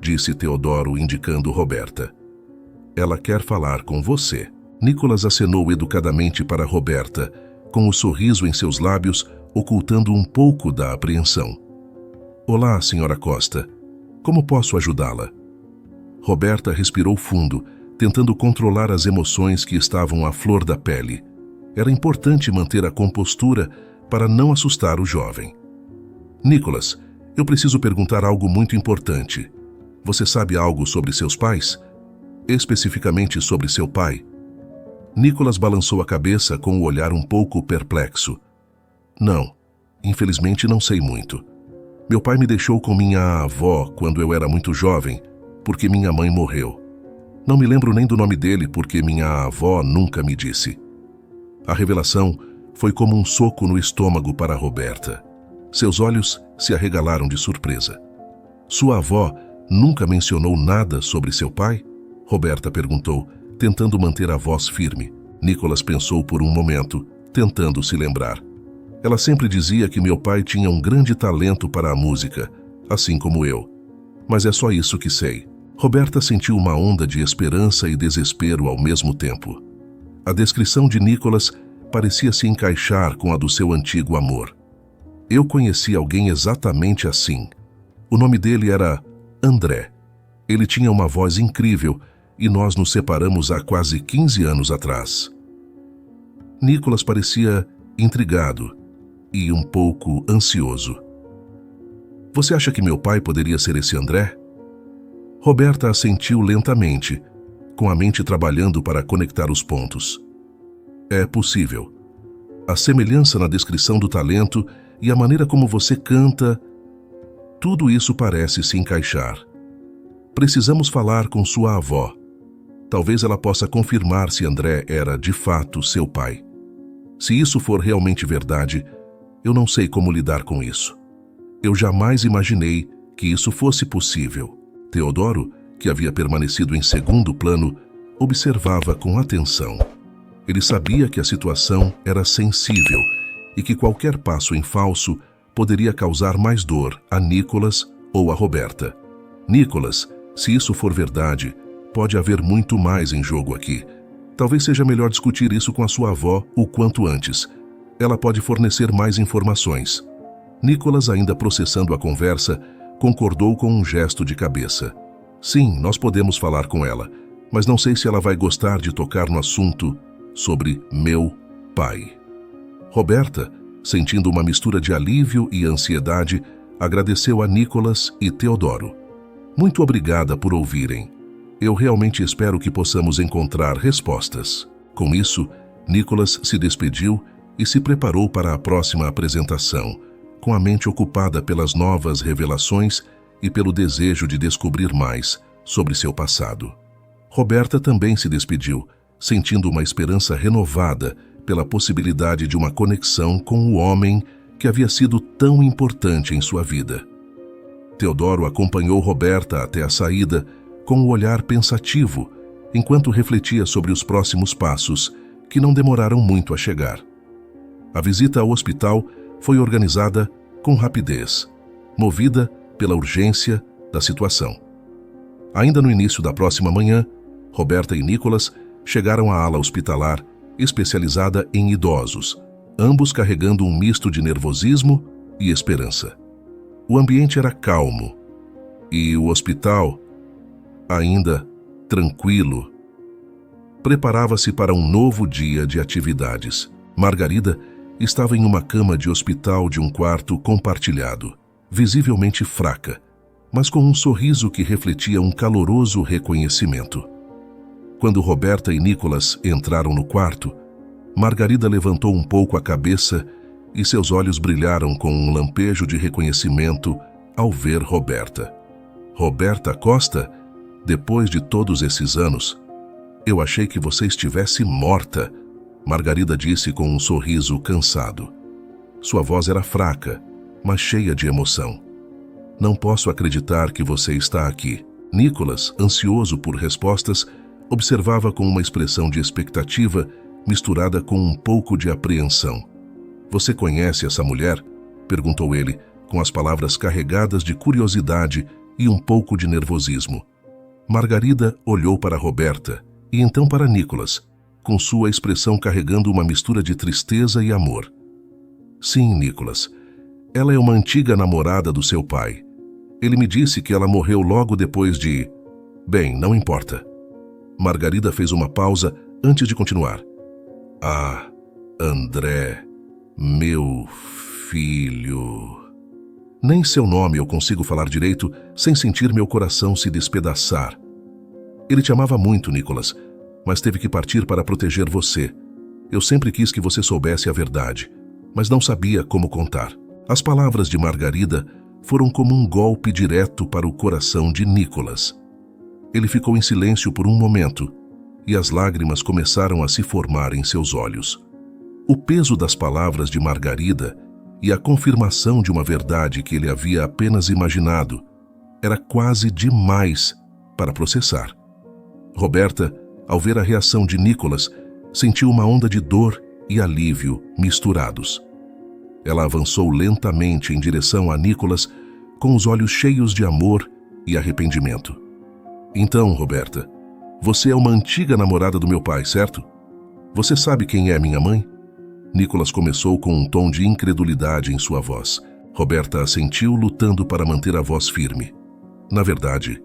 disse Teodoro indicando Roberta. Ela quer falar com você. Nicolas acenou educadamente para Roberta, com o sorriso em seus lábios ocultando um pouco da apreensão. Olá, senhora Costa. Como posso ajudá-la? Roberta respirou fundo, tentando controlar as emoções que estavam à flor da pele. Era importante manter a compostura para não assustar o jovem. Nicolas, eu preciso perguntar algo muito importante. Você sabe algo sobre seus pais? Especificamente sobre seu pai? Nicolas balançou a cabeça com o olhar um pouco perplexo. Não, infelizmente não sei muito. Meu pai me deixou com minha avó quando eu era muito jovem, porque minha mãe morreu. Não me lembro nem do nome dele porque minha avó nunca me disse. A revelação foi como um soco no estômago para Roberta. Seus olhos se arregalaram de surpresa. Sua avó nunca mencionou nada sobre seu pai? Roberta perguntou, tentando manter a voz firme. Nicolas pensou por um momento, tentando se lembrar. Ela sempre dizia que meu pai tinha um grande talento para a música, assim como eu. Mas é só isso que sei. Roberta sentiu uma onda de esperança e desespero ao mesmo tempo. A descrição de Nicolas parecia se encaixar com a do seu antigo amor. Eu conheci alguém exatamente assim. O nome dele era André. Ele tinha uma voz incrível e nós nos separamos há quase 15 anos atrás. Nicolas parecia intrigado e um pouco ansioso. Você acha que meu pai poderia ser esse André? Roberta assentiu lentamente, com a mente trabalhando para conectar os pontos. É possível. A semelhança na descrição do talento e a maneira como você canta, tudo isso parece se encaixar. Precisamos falar com sua avó. Talvez ela possa confirmar se André era, de fato, seu pai. Se isso for realmente verdade, eu não sei como lidar com isso. Eu jamais imaginei que isso fosse possível. Teodoro, que havia permanecido em segundo plano, observava com atenção. Ele sabia que a situação era sensível e que qualquer passo em falso poderia causar mais dor a Nicolas ou a Roberta. Nicolas, se isso for verdade, pode haver muito mais em jogo aqui. Talvez seja melhor discutir isso com a sua avó o quanto antes. Ela pode fornecer mais informações. Nicolas, ainda processando a conversa, concordou com um gesto de cabeça. Sim, nós podemos falar com ela, mas não sei se ela vai gostar de tocar no assunto sobre meu pai. Roberta, sentindo uma mistura de alívio e ansiedade, agradeceu a Nicolas e Teodoro. Muito obrigada por ouvirem. Eu realmente espero que possamos encontrar respostas. Com isso, Nicolas se despediu e se preparou para a próxima apresentação, com a mente ocupada pelas novas revelações e pelo desejo de descobrir mais sobre seu passado. Roberta também se despediu, sentindo uma esperança renovada pela possibilidade de uma conexão com o homem que havia sido tão importante em sua vida. Teodoro acompanhou Roberta até a saída com o olhar pensativo, enquanto refletia sobre os próximos passos, que não demoraram muito a chegar. A visita ao hospital foi organizada com rapidez, movida pela urgência da situação. Ainda no início da próxima manhã, Roberta e Nicolas chegaram à ala hospitalar especializada em idosos, ambos carregando um misto de nervosismo e esperança. O ambiente era calmo e o hospital, ainda tranquilo, preparava-se para um novo dia de atividades. Margarida estava em uma cama de hospital de um quarto compartilhado, visivelmente fraca, mas com um sorriso que refletia um caloroso reconhecimento. Quando Roberta e Nicolas entraram no quarto, Margarida levantou um pouco a cabeça e seus olhos brilharam com um lampejo de reconhecimento ao ver Roberta. Roberta Costa, depois de todos esses anos, eu achei que você estivesse morta, Margarida disse com um sorriso cansado. Sua voz era fraca, mas cheia de emoção. Não posso acreditar que você está aqui. Nicolas, ansioso por respostas, observava com uma expressão de expectativa misturada com um pouco de apreensão. Você conhece essa mulher? Perguntou ele, com as palavras carregadas de curiosidade e um pouco de nervosismo. Margarida olhou para Roberta e então para Nicolas, com sua expressão carregando uma mistura de tristeza e amor. Sim, Nicolas. Ela é uma antiga namorada do seu pai. Ele me disse que ela morreu logo depois de... Bem, não importa. Margarida fez uma pausa antes de continuar. Ah, André, meu filho... Nem seu nome eu consigo falar direito sem sentir meu coração se despedaçar. Ele te amava muito, Nicolas, mas teve que partir para proteger você. Eu sempre quis que você soubesse a verdade, mas não sabia como contar. As palavras de Margarida foram como um golpe direto para o coração de Nicolas. Ele ficou em silêncio por um momento e as lágrimas começaram a se formar em seus olhos. O peso das palavras de Margarida e a confirmação de uma verdade que ele havia apenas imaginado era quase demais para processar. Roberta, ao ver a reação de Nicolas, sentiu uma onda de dor e alívio misturados. Ela avançou lentamente em direção a Nicolas, com os olhos cheios de amor e arrependimento. Então, Roberta, você é uma antiga namorada do meu pai, certo? Você sabe quem é minha mãe? Nicolas começou com um tom de incredulidade em sua voz. Roberta assentiu, lutando para manter a voz firme. Na verdade,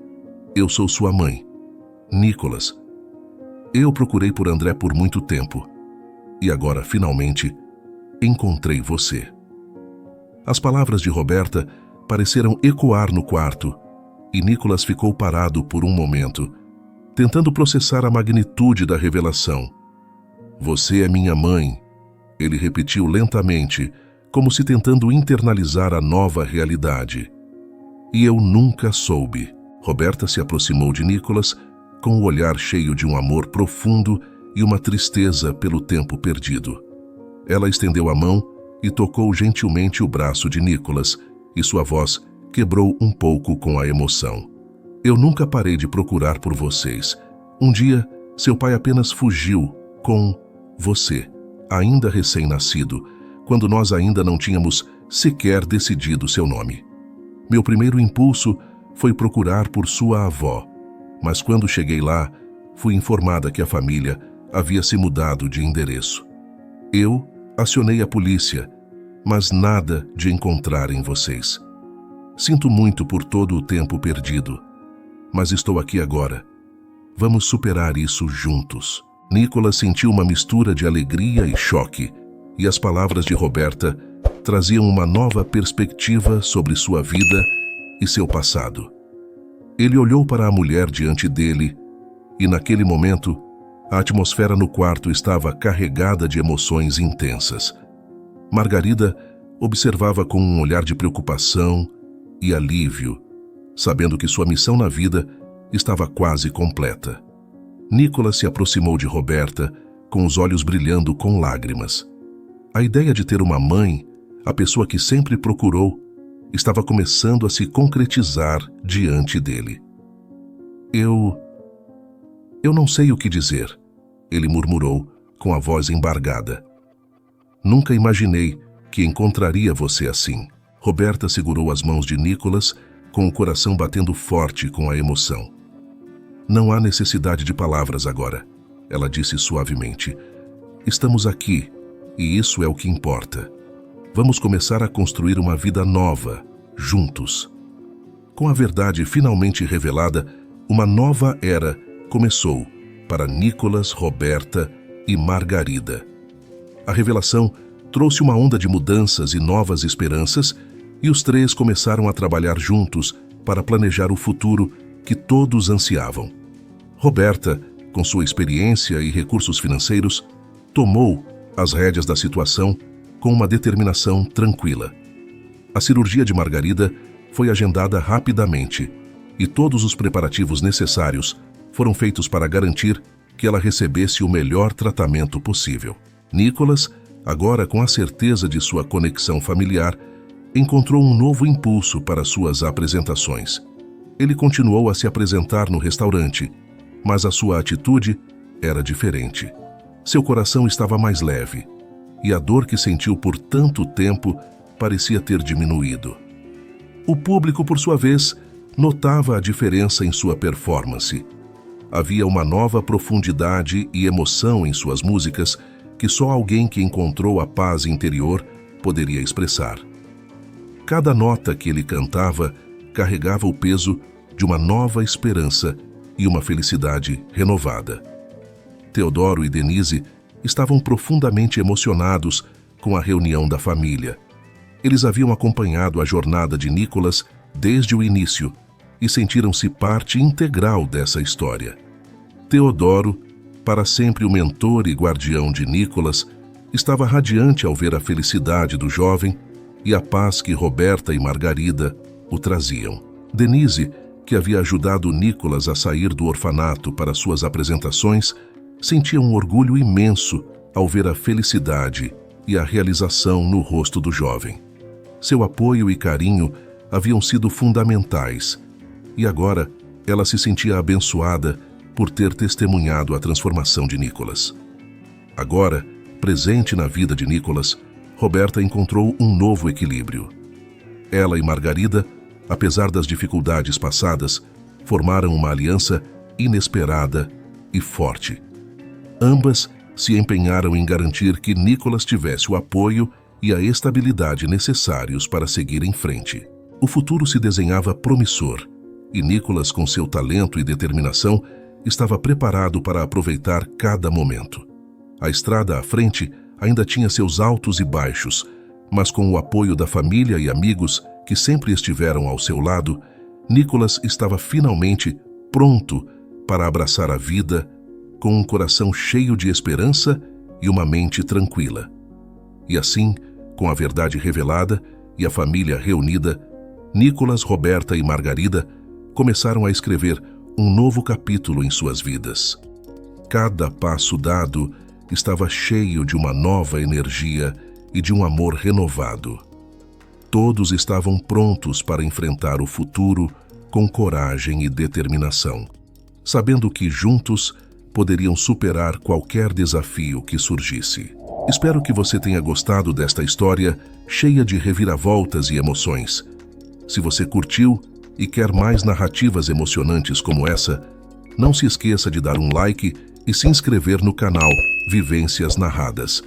eu sou sua mãe. Nicolas, eu procurei por André por muito tempo. E agora, finalmente, encontrei você. As palavras de Roberta pareceram ecoar no quarto, e Nicholas ficou parado por um momento, tentando processar a magnitude da revelação. Você é minha mãe, ele repetiu lentamente, como se tentando internalizar a nova realidade. E eu nunca soube. Roberta se aproximou de Nicholas com o olhar cheio de um amor profundo e uma tristeza pelo tempo perdido. Ela estendeu a mão e tocou gentilmente o braço de Nicholas, e sua voz quebrou um pouco com a emoção. Eu nunca parei de procurar por vocês. Um dia, seu pai apenas fugiu com você, ainda recém-nascido, quando nós ainda não tínhamos sequer decidido seu nome. Meu primeiro impulso foi procurar por sua avó, mas quando cheguei lá, fui informada que a família havia se mudado de endereço. Eu acionei a polícia, mas nada de encontrar em vocês. Sinto muito por todo o tempo perdido, mas estou aqui agora. Vamos superar isso juntos. Nicholas sentiu uma mistura de alegria e choque, e as palavras de Roberta traziam uma nova perspectiva sobre sua vida e seu passado. Ele olhou para a mulher diante dele, e naquele momento, a atmosfera no quarto estava carregada de emoções intensas. Margarida observava com um olhar de preocupação e alívio, sabendo que sua missão na vida estava quase completa. Nicholas se aproximou de Roberta, com os olhos brilhando com lágrimas. A ideia de ter uma mãe, a pessoa que sempre procurou, estava começando a se concretizar diante dele. Eu não sei o que dizer, ele murmurou, com a voz embargada. Nunca imaginei que encontraria você assim. Roberta segurou as mãos de Nicholas, com o coração batendo forte com a emoção. Não há necessidade de palavras agora, ela disse suavemente. Estamos aqui, e isso é o que importa. Vamos começar a construir uma vida nova, juntos. Com a verdade finalmente revelada, uma nova era começou para Nicholas, Roberta e Margarida. A revelação trouxe uma onda de mudanças e novas esperanças, e os três começaram a trabalhar juntos para planejar o futuro que todos ansiavam. Roberta, com sua experiência e recursos financeiros, tomou as rédeas da situação com uma determinação tranquila. A cirurgia de Margarida foi agendada rapidamente, e todos os preparativos necessários foram feitos para garantir que ela recebesse o melhor tratamento possível. Nicholas, agora com a certeza de sua conexão familiar, encontrou um novo impulso para suas apresentações. Ele continuou a se apresentar no restaurante, mas a sua atitude era diferente. Seu coração estava mais leve, e a dor que sentiu por tanto tempo parecia ter diminuído. O público, por sua vez, notava a diferença em sua performance. Havia uma nova profundidade e emoção em suas músicas que só alguém que encontrou a paz interior poderia expressar. Cada nota que ele cantava carregava o peso de uma nova esperança e uma felicidade renovada. Teodoro e Denise estavam profundamente emocionados com a reunião da família. Eles haviam acompanhado a jornada de Nicholas desde o início e sentiram-se parte integral dessa história. Teodoro, para sempre o mentor e guardião de Nicholas, estava radiante ao ver a felicidade do jovem e a paz que Roberta e Margarida o traziam. Denise, que havia ajudado Nicholas a sair do orfanato para suas apresentações, sentia um orgulho imenso ao ver a felicidade e a realização no rosto do jovem. Seu apoio e carinho haviam sido fundamentais, e agora ela se sentia abençoada por ter testemunhado a transformação de Nicholas. Agora, presente na vida de Nicholas, Roberta encontrou um novo equilíbrio. Ela e Margarida, apesar das dificuldades passadas, formaram uma aliança inesperada e forte. Ambas se empenharam em garantir que Nicholas tivesse o apoio e a estabilidade necessários para seguir em frente. O futuro se desenhava promissor, e Nicholas, com seu talento e determinação, estava preparado para aproveitar cada momento. A estrada à frente ainda tinha seus altos e baixos, mas com o apoio da família e amigos que sempre estiveram ao seu lado, Nicholas estava finalmente pronto para abraçar a vida com um coração cheio de esperança e uma mente tranquila. E assim, com a verdade revelada e a família reunida, Nicholas, Roberta e Margarida começaram a escrever um novo capítulo em suas vidas. Cada passo dado estava cheio de uma nova energia e de um amor renovado. Todos estavam prontos para enfrentar o futuro com coragem e determinação, sabendo que juntos poderiam superar qualquer desafio que surgisse. Espero que você tenha gostado desta história cheia de reviravoltas e emoções. Se você curtiu e quer mais narrativas emocionantes como essa, não se esqueça de dar um like e se inscrever no canal Vivências Narradas.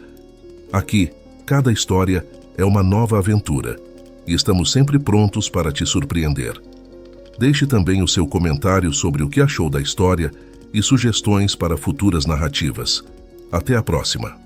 Aqui, cada história é uma nova aventura e estamos sempre prontos para te surpreender. Deixe também o seu comentário sobre o que achou da história e sugestões para futuras narrativas. Até a próxima!